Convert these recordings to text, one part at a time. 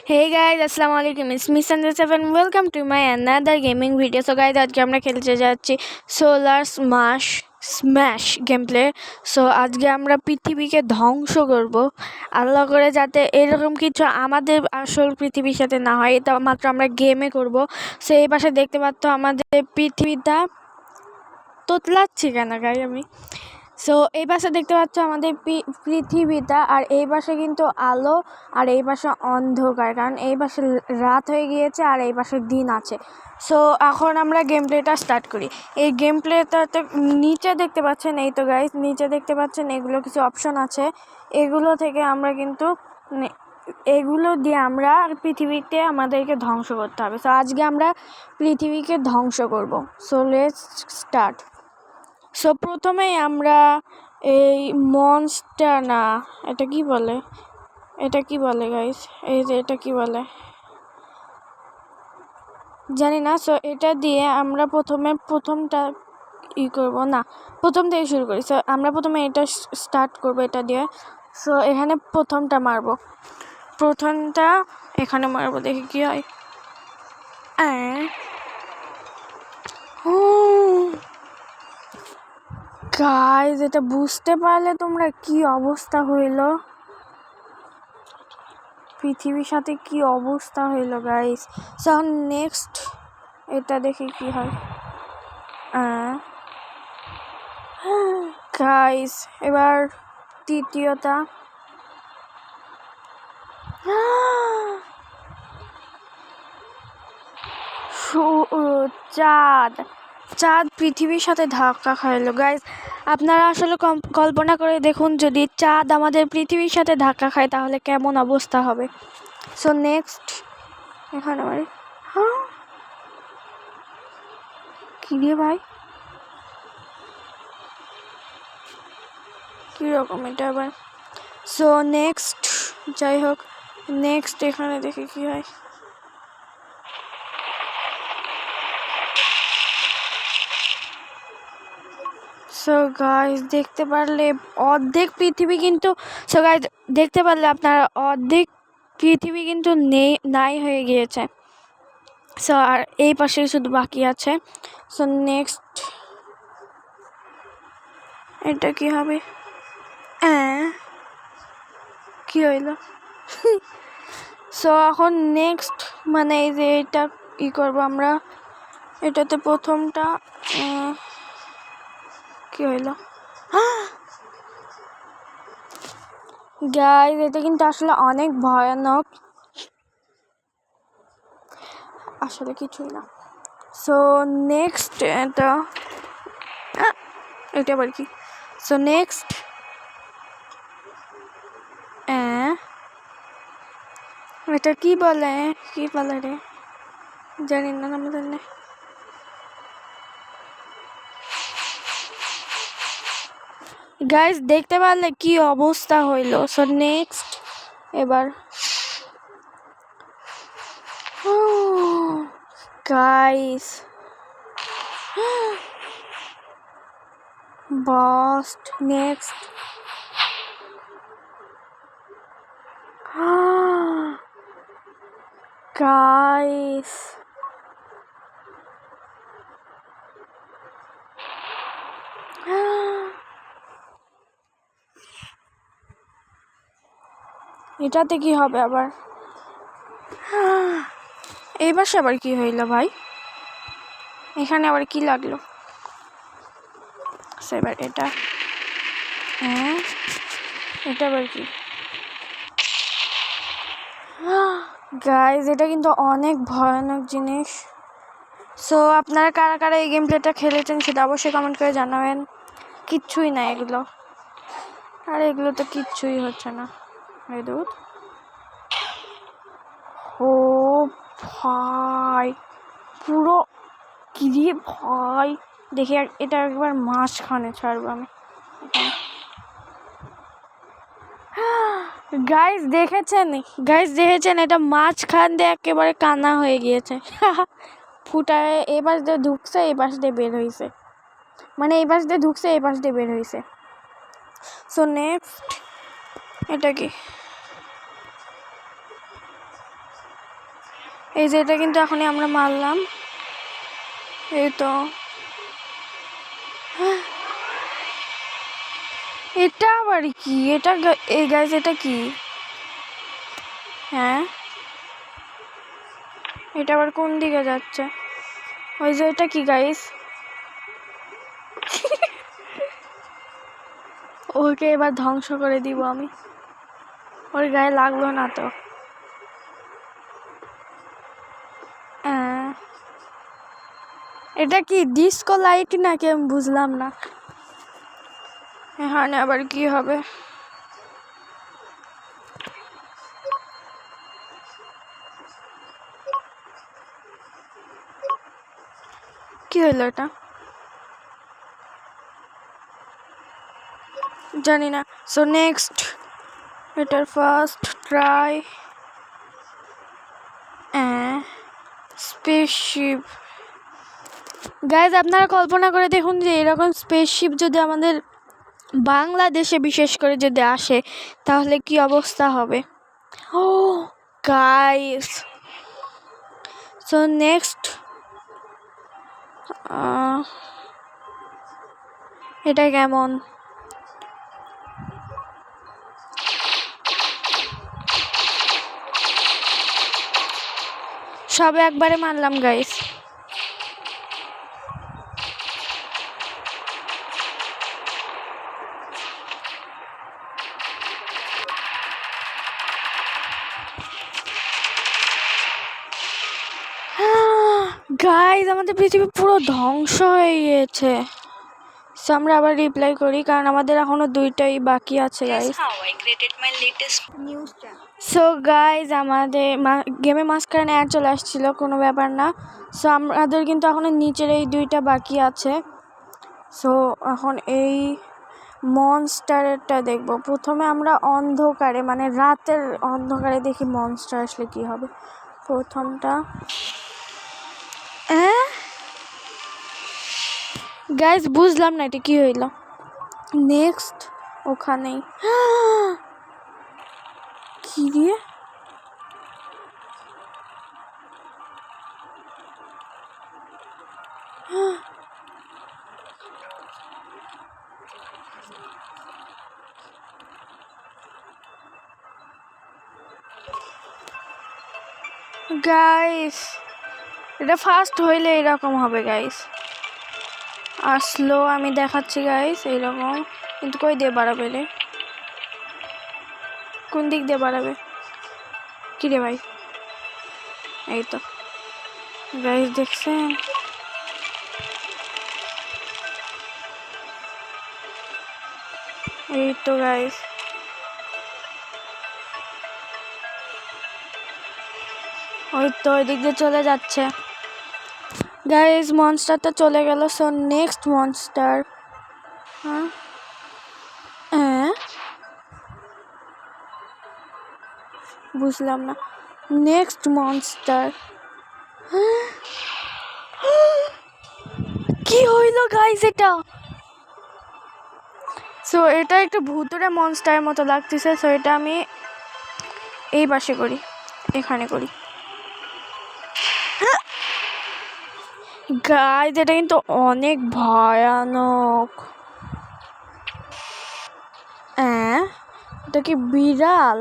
Hey guys, assalamu alaikum. It's me Sanjay and welcome to my another gaming video. So guys, আজকে আমরা খেলতে যাচ্ছি solar smash gameplay. So আজকে আমরা পৃথিবীকে ধ্বংস করব, আল্লাহ করে যাতে এরকম কিছু আমাদের আসল পৃথিবীর সাথে না হয়, এটা মাত্র আমরা গেমে করব। সো এই পাশে দেখতে পাচ্ছ আমাদের পৃথিবীটা তোতলাচ্ছি কেন গাই আমি। সো এই পাশে দেখতে পাচ্ছ আমাদের পৃথিবীটা, আর এই পাশে কিন্তু আলো আর এই পাশে অন্ধকার, কারণ এই পাশে রাত হয়ে গিয়েছে আর এই পাশে দিন আছে। সো এখন আমরা গেম প্লেটা স্টার্ট করি। এই গেম প্লেটাতে নিচে দেখতে পাচ্ছেন, এই তো গাইস নিচে দেখতে পাচ্ছেন এগুলো কিছু অপশন আছে, এগুলো থেকে আমরা কিন্তু এগুলো দিয়ে আমরা পৃথিবীতে আমাদেরকে ধ্বংস করতে হবে। সো আজকে আমরা পৃথিবীকে ধ্বংস করব। So let's start. সো প্রথমেই আমরা এই মনস্টার না, এটা কি বলে গাইস, এই যে এটা কি বলে জানি না। সো এটা দিয়ে আমরা প্রথমটা করব না, প্রথম থেকে শুরু করি। সো আমরা প্রথমে এটা স্টার্ট করব এটা দিয়ে। সো এখানে প্রথমটা এখানে মারবো, দেখি কি হয়। গাইস এটা বুঝতে পারলে তোমরা কি অবস্থা হইল, পৃথিবীর সাথে কি অবস্থা হইল গাইস। সো নেক্সট এটা দেখি কি হয়। গাইস এবার তৃতীয়টা। চাঁদ পৃথিবীর সাথে ধাক্কা খাইলো গাইস। আপনারা আসলে কল্পনা করে দেখুন, যদি চাঁদ আমাদের পৃথিবীর সাথে ধাক্কা খায় তাহলে কেমন অবস্থা হবে। সো নেক্সট এখানে কি রে ভাই, কীরকম এটা আবার। সো নেক্সট যাই হোক, নেক্সট এখানে দেখি কি হয়। সো গাইস দেখতে পারলে অর্ধেক পৃথিবী কিন্তু, সো গাইস দেখতে পারলে আপনার অর্ধেক পৃথিবী কিন্তু নাই হয়ে গিয়েছে। সো আর এই পাশে শুধু বাকি আছে। সো নেক্সট এটা কি হবে, কি হইল। সো এখন নেক্সট মানে এই যে এটা করবো আমরা, এটাতে প্রথমটা কি হইল। গাইস এটা কিন্তু আসলে অনেক ভয়ানক, আসলে কিছুই না। সো নেক্সট এটা আবার কি। সো নেক্সট এটা কি বলে রে, জানি না আমাদের। গাইস দেখতে পারলে কি অবস্থা হইল। সো নেক্সট এবার গাইস বাস্ট। নেক্সট গাইস এটাতে কি হবে আবার, এই পাশে আবার কি হইল ভাই, এখানে আবার কি লাগলো। এবার এটা আবার কি। গাইস এটা কিন্তু অনেক ভয়ানক জিনিস। সো আপনারা কারা কারা এই গেম প্লেটা খেলেছেন সেটা অবশ্যই কমেন্ট করে জানাবেন। কিচ্ছুই না এগুলো, আর এগুলো তো কিচ্ছুই হচ্ছে না। এই দুধ, ও ভাই পুরো কিরে ভাই, দেখি এটা একবার মাঝখানে ছাড়বো আমি। গাইস দেখেছেন এটা মাঝখান দিয়ে একেবারে কানা হয়ে গিয়েছে। ফুটায় এই পাশ দিয়ে ঢুকছে, এই পাশ দিয়ে বের হয়েছে, মানে এই পাশ দিয়ে ঢুকছে এই পাশ দিয়ে বের হয়েছে। সো নেক্সট এটা কি, এই যে এটা কিন্তু এখনই আমরা মারলাম। এই তো এটা আবার কি? এটা এই গাইস এটা কি? হ্যাঁ এটা আবার কোন দিকে যাচ্ছে? ওই যে এটা কি গাইস? ওকে এবার ধ্বংস করে দিব আমি। ওর গায়ে লাগলো না তো। এটা কি ডিস্কো লাইট নাকি আমি বুঝলাম না। এখানে আবার কি হবে? কি হলো এটা? জানি না। সো নেক্সট এটার ফার্স্ট ট্রাই স্পেসশিপ। গাইজ আপনারা কল্পনা করে দেখুন যে এরকম স্পেসশিপ যদি আমাদের বাংলাদেশে বিশেষ করে যদি আসে তাহলে কি অবস্থা হবে। ও গাইস, সো নেক্সট এটা কেমন? সবে একবারে মানলাম গাইস। গাইস আমাদের পৃথিবী পুরো ধ্বংস হয়ে গিয়েছে। সো আমরা আবার রিপ্লাই করি কারণ আমাদের এখনো দুইটাই বাকি আছে গাইস। সো গাইস আমাদের গেমে মাঝখানে অ্যাড চলে আসছিল, কোনো ব্যাপার না। সো আমাদের কিন্তু এখনো নিচের এই দুইটা বাকি আছে। সো এখন এই মনস্টারেরটা দেখব। প্রথমে আমরা অন্ধকারে মানে রাতের অন্ধকারে দেখি মনস্টার আসলে কি হবে। প্রথমটা গাইস বুঝলাম না এটা কি হইল। নেক্সট ওখানেই কি দিয়ে গাইস এটা ফার্স্ট হইলে এরকম হবে গাইস। আসলো আমি দেখাচ্ছি গাইস এইরকম, কিন্তু কই দিয়ে বাড়াবে রে? কোন দিক দিয়ে বাড়াবে? কি রে ভাই? এই তো গাইস দেখছেন? এই তো গাইস ওই তো ওই দিক দিয়ে চলে যাচ্ছে গাইস। মনস্টারটা চলে গেল। So next monster. হ্যাঁ বুঝলাম না। নেক্সট মনস্টার কি হইল গাইস এটা? সো এটা একটু ভুতুরে মনস্টারের মতো লাগতেছে। সো এটা আমি এই পাশে করি, এখানে করি। গাইস এটা কিন্তু অনেক ভয়ানক। এটা কি বিড়াল?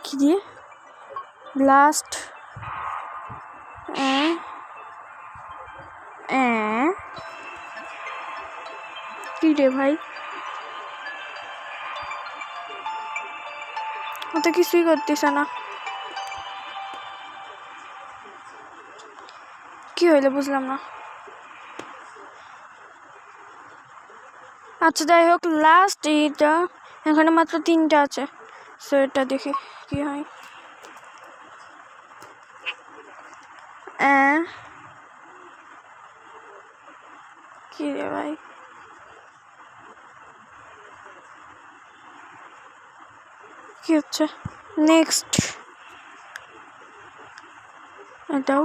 কি দিয়ে ব্লাস্ট? কি রে ভাই? ওটা কিছুই করতেছে না। কি হইলো বুঝলাম না। আচ্ছা যাই হোক, লাস্ট এইটা। এখানে মাত্র 3টা আছে। সো এটা দেখি কি হয়। কি রে ভাই? কি হচ্ছে? নেক্সট এটাও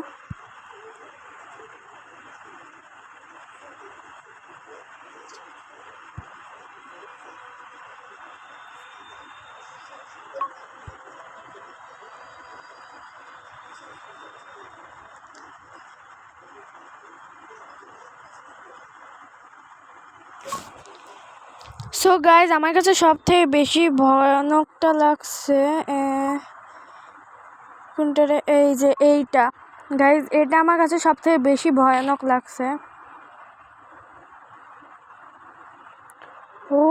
সো গাইজ আমার কাছে সবথেকে বেশি ভয়ানকটা লাগছে কোনটা, এই যে এইটা গাইজ, এটা আমার কাছে সবথেকে বেশি ভয়ানক লাগছে। ও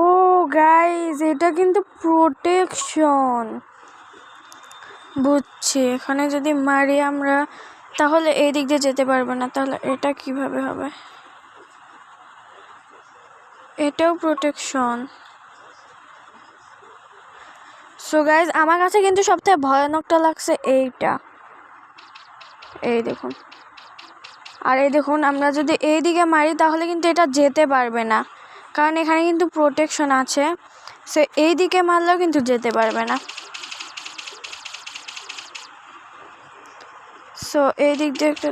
গাইজ, এটা কিন্তু প্রোটেকশন, বুঝছি। এখানে যদি মারি আমরা তাহলে এই দিক দিয়ে যেতে পারবে না, তাহলে এটা কিভাবে হবে? এটাও প্রোটেকশন। সো গাইজ আমার কাছে কিন্তু সবথেকে ভয়ানকটা লাগছে এইটা, এই দেখুন। আর এই দেখুন, আমরা যদি এই দিকে মারি তাহলে কিন্তু এটা যেতে পারবে না, কারণ এখানে কিন্তু প্রোটেকশন আছে। সো এই দিকে মারলেও কিন্তু যেতে পারবে না। সো এই দিক দিয়ে একটা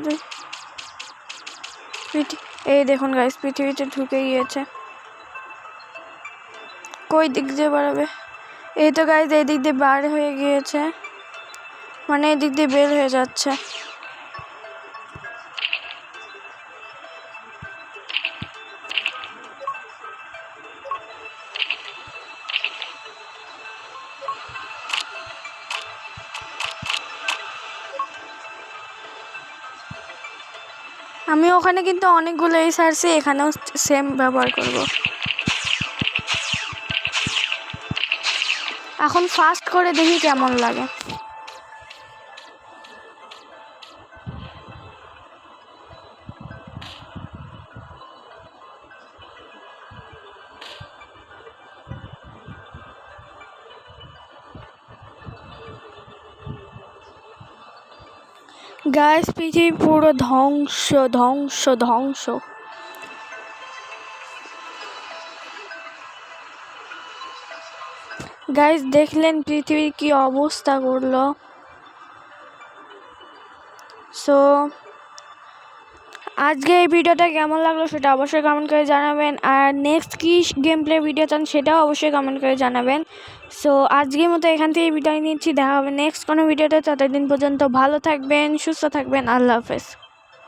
এই দেখুন গাইস, পৃথিবীতে ঢুকে গিয়েছে। কই দিক দিয়ে বাড়াবে? এই তো গাইস, এই দিক দিয়ে বার হয়ে গিয়েছে, মানে এই দিক দিয়ে বের হয়ে যাচ্ছে। আমি ওখানে কিন্তু অনেকগুলো এই সারছি, এখানেও সেম ব্যবহার করব। এখন ফাস্ট করে দেখি কেমন লাগে। গাইস পৃথিবী পুরো ধ্বংস ধ্বংস ধ্বংস। গাইস দেখলেন পৃথিবীর কি অবস্থা করলো। সো আজকে এই ভিডিওটা কেমন লাগলো সেটা অবশ্যই কমেন্ট করে জানাবেন, আর নেক্সট কি গেম প্লে ভিডিও চান সেটাও অবশ্যই কমেন্ট করে জানাবেন। সো আজকের মতো এখান থেকে বিদায় নিচ্ছি, দেখা হবে নেক্সট কোনো ভিডিওতে। ততদিন পর্যন্ত ভালো থাকবেন, সুস্থ থাকবেন, আল্লাহ হাফেজ।